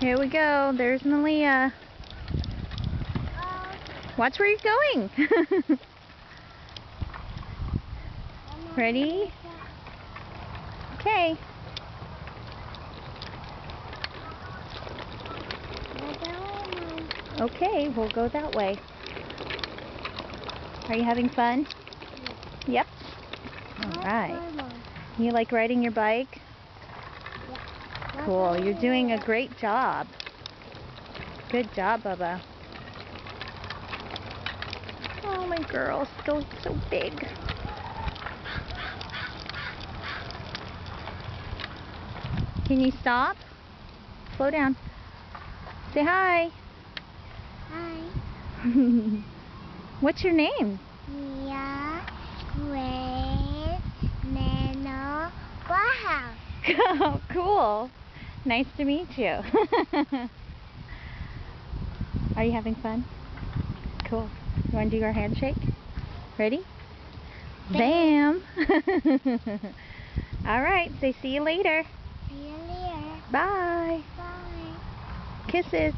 Here we go. There's Malia. Watch where you're going. Ready? Okay. Okay, we'll go that way. Are you having fun? Yep. All right. You like riding your bike? Cool. You're doing a great job. Good job, Bubba. Oh, my girl, still so big. Can you stop? Slow down. Say hi. Hi. What's your name? Mia Grace Nano Wow. Oh, cool. Nice to meet you. Are you having fun? Cool. You want to do our handshake? Ready? Bam! All right, say see you later. See you later. Bye. Bye. Kisses.